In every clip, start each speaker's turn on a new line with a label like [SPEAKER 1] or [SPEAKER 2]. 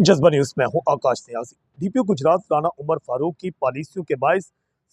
[SPEAKER 1] जज्बा न्यूज में हूं आकाश नियाजी। डीपीओ गुजरात राना उमर फारूक की पॉलिसियों के बायस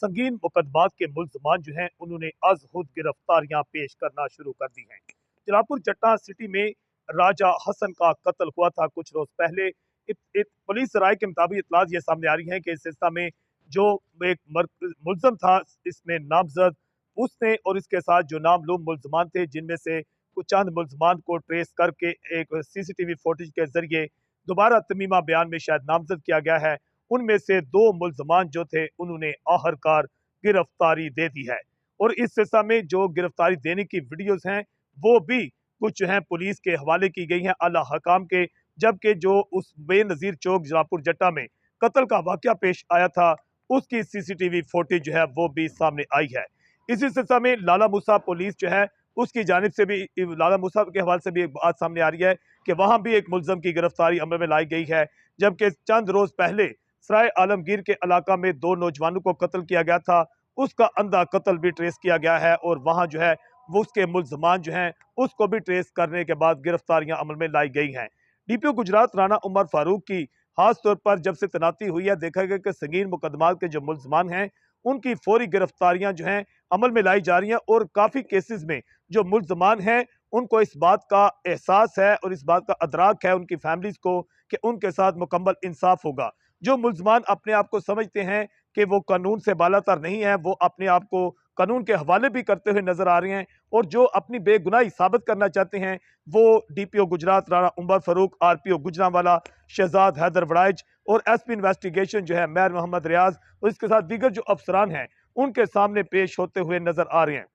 [SPEAKER 1] संगीन मुकदमात के मुल्जमान जो हैं उन्होंने अज खुद गिरफ्तारियां पेश करना शुरू कर दी हैं। जलालपुर जट्टा सिटी में राजा हसन का कत्ल हुआ था कुछ रोज पहले। पुलिस राय के मुताबिक इतलात ये सामने आ रही है कि इस सिलसिला में जो एक मुलजम था इसमें नामजद उसने और इसके साथ जो नामलूम मुल्जमान थे जिनमें से कुछ चंद मुल्जमान को ट्रेस करके एक सीसीटीवी फुटेज के जरिए दोबारा तमीमा बयान में शायद नामजद किया गया है। उनमें से दो मुल्जमान जो थे उन्होंने आखिरकार गिरफ्तारी दे दी है और इस सिलसिला में जो गिरफ्तारी देने की वीडियोस हैं वो भी कुछ जो है पुलिस के हवाले की गई हैं आला हकाम के। जबकि जो उस बेनजीर चौक जलालपुर जट्टा में कत्ल का वाकया पेश आया था उसकी सीसीटीवी फुटेज जो है वो भी सामने आई है। इसी सिलसिला में लाला मूसा पुलिस जो है उसकी जानिब से भी लाला मूसा के हवाले से भी एक बात सामने आ रही है कि वहां भी एक मुलजम की गिरफ्तारी अमल में लाई गई है। जबकि चंद रोज पहले सराय आलमगीर के इलाका में दो नौजवानों को कत्ल किया गया था उसका अंधा कत्ल भी ट्रेस किया गया है और वहां जो है वो उसके मुलजमान जो हैं उसको भी ट्रेस करने के बाद गिरफ्तारियां अमल में लाई गई हैं। डीपीओ गुजरात राना उमर फारूक की खास तौर पर जब से तैनाती हुई है देखा गया कि संगीन मुकदमात के जो मुलजमान हैं उनकी फौरी गिरफ्तारियां जो हैं अमल में लाई जा रही हैं और काफी केसेस में जो मुलजमान हैं उनको इस बात का एहसास है और इस बात का अदराक है उनकी फैमिलीज को कि उनके साथ मुकम्मल इंसाफ होगा। जो मुलजमान अपने आप को समझते हैं कि वो कानून से बालातर नहीं है वो अपने आप को कानून के हवाले भी करते हुए नजर आ रहे हैं और जो अपनी बेगुनाही साबित करना चाहते हैं वो डीपीओ गुजरात राना उमर फारूक, आरपीओ गुजरांवाला शहजाद हैदर वड़ाइच और एसपी इन्वेस्टिगेशन जो है मेयर मोहम्मद रियाज और इसके साथ दीगर जो अफसरान हैं उनके सामने पेश होते हुए नजर आ रहे हैं।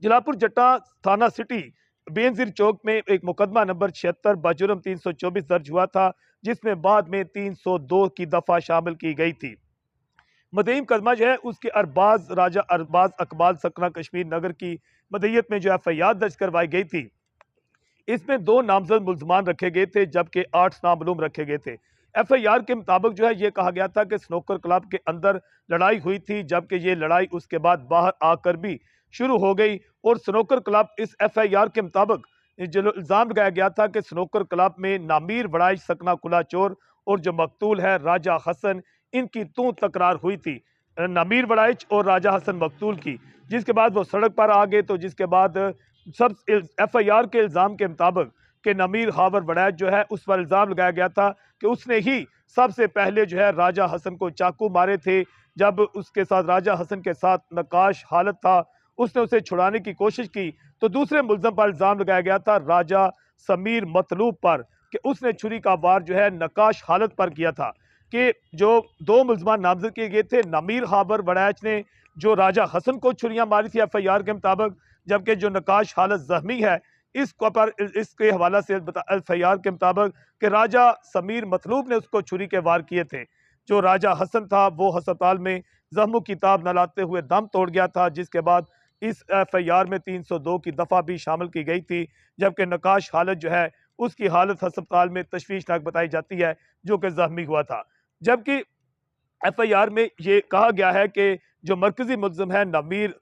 [SPEAKER 1] जलालपुर जट्टा थाना सिटी बेनजीर चौक में एक मुकदमा नंबर 76 बजुर्म 324 दर्ज हुआ था जिसमें बाद में 302 की दफा शामिल की गई थी। मदई मुकदमा जो है उसके अरबाज राजा अरबाज अकबाल सकना कश्मीर नगर की मदयत में जो एफआईआर दर्ज करवाई गई थी। इसमें दो नामजद मुल्जमान रखे गए थे जबकि 8 नामालूम रखे गए थे। एफआईआर के मुताबिक जो है ये कहा गया था कि स्नोकर क्लब के अंदर लड़ाई हुई थी जबकि ये लड़ाई उसके बाद बाहर आकर भी शुरू हो गई और स्नोकर क्लब इस एफआईआर के मुताबिक जो इल्जाम लगाया गया था कि स्नोकर क्लब में नामीर वड़ाइच सकना कुला चोर और जो मकतूल है राजा हसन इनकी तू तकरार हुई थी नामीर वड़ाइच और राजा हसन मकतूल की, जिसके बाद वो सड़क पर आ गए। तो जिसके बाद सब एफआईआर के इल्जाम के मुताबिक कि नमीर हावर वड़ैच जो है उस पर इल्जाम लगाया गया था कि उसने ही सबसे पहले जो है राजा हसन को चाकू मारे थे। जब उसके साथ राजा हसन के साथ नकाश हालत था उसने उसे छुड़ाने की कोशिश की तो दूसरे मुल्जम पर इल्जाम लगाया गया था राजा समीर मतलूब पर कि उसने छुरी का वार जो है नकाश हालत पर किया था। कि जो दो मुल्जमान नामजद किए गए थे नमीर हावर वड़ैच ने जो राजा हसन को छुरियां मारी थी एफआईआर के मुताबिक, जबकि जो नकाश हालत जख्मी है इसको पर इसके हवाला से एफआईआर के मुताबिक कि राजा समीर मतलूब ने उसको छुरी के वार किए थे। जो राजा हसन था वो अस्पताल में जख्मों की ताब न लाते हुए दम तोड़ गया था जिसके बाद इस एफआईआर में 302 की दफा भी शामिल की गई थी। जबकि नकाश हालत जो है उसकी हालत अस्पताल में तशवीशनाक बताई जाती है जो कि जख्मी हुआ था। जबकि एफआईआर में ये कहा गया है कि जो मरकजी मुल्जिम है नमीर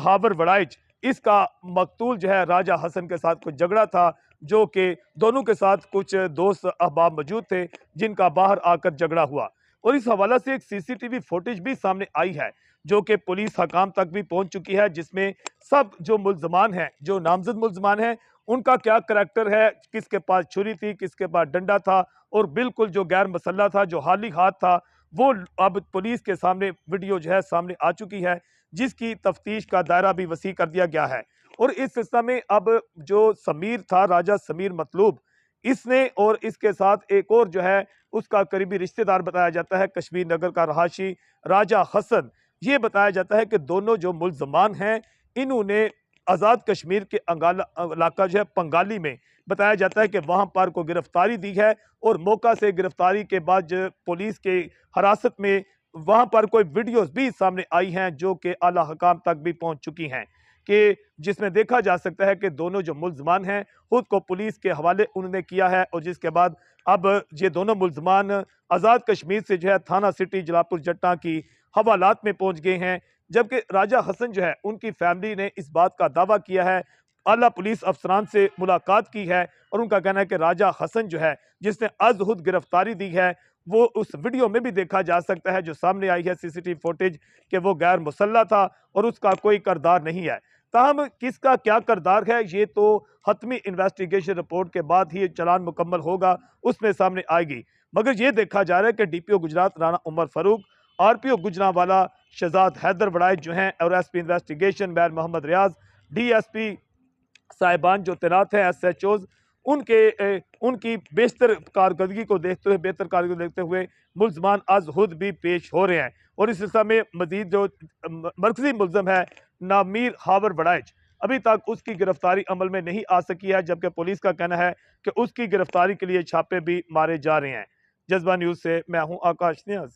[SPEAKER 1] हावर वड़ाइच इसका मकतूल जो है राजा हसन के साथ कुछ झगड़ा था जो कि दोनों के साथ कुछ दोस्त अहबाब मौजूद थे जिनका बाहर आकर झगड़ा हुआ। और इस हवाला से एक सीसीटीवी फुटेज भी सामने आई है जो कि पुलिस हकाम तक भी पहुंच चुकी है जिसमें सब जो मुल्जमान हैं जो नामजद मुल्जमान हैं उनका क्या करैक्टर है, किसके पास छुरी थी किसके पास डंडा था और बिल्कुल जो गैर मसल्ला था जो हाली हाथ था वो अब पुलिस के सामने वीडियो जो है सामने आ चुकी है जिसकी तफ्तीश का दायरा भी वसी कर दिया गया है। और इस सिलसिले में अब जो समीर था राजा समीर मतलूब इसने और इसके साथ एक और जो है उसका करीबी रिश्तेदार बताया जाता है कश्मीर नगर का रहाशी राजा हसन, ये बताया जाता है कि दोनों जो मुल्जमान हैं इन्होंने आज़ाद कश्मीर के अंगाला इलाका जो है पंगाली में बताया जाता है कि वहां पर को गिरफ्तारी दी है और मौका से गिरफ्तारी के बाद पुलिस के हिरासत में वहां पर कोई वीडियोस भी सामने आई हैं जो कि आला हकाम तक भी पहुंच चुकी हैं कि जिसमें देखा जा सकता है कि दोनों जो मुल्जमान हैं खुद को पुलिस के हवाले उन्होंने किया है और जिसके बाद अब ये दोनों मुल्जमान आज़ाद कश्मीर से जो है थाना सिटी जलालपुर जट्टा की हवालात में पहुंच गए हैं। जबकि राजा हसन जो है उनकी फैमिली ने इस बात का दावा किया है आला पुलिस अफसरान से मुलाकात की है और उनका कहना है कि राजा हसन जो है जिसने अजहुद गिरफ्तारी दी है वो उस वीडियो में भी देखा जा सकता है जो सामने आई है सीसीटीवी फुटेज कि वो गैर मुसल्ला था और उसका कोई किरदार नहीं है। ताहम किसका क्या किरदार है ये तो हतमी इन्वेस्टिगेशन रिपोर्ट के बाद ही चालान मुकम्मल होगा, उसमें सामने आएगी। मगर ये देखा जा रहा है कि डीपीओ गुजरात राना उमर फारूक, आरपीओ गुजरांवाला शहजाद हैदर वड़ाइच जो हैं और एसपी इन्वेस्टिगेशन बैर मोहम्मद रियाज, डीएसपी साहिबान जो तैनात हैं एसएचओज, उनकी बेहतर कारकर्दगी को देखते हुए मुल्जमान आज खुद भी पेश हो रहे हैं। और इस सिलसिले में मजीद जो मरकजी मुलजम है नामीर हावर वड़ाइच, अभी तक उसकी गिरफ्तारी अमल में नहीं आ सकी है, जबकि पुलिस का कहना है कि उसकी गिरफ्तारी के लिए छापे भी मारे जा रहे हैं। जज्बा न्यूज से मैं हूं आकाश नियाज।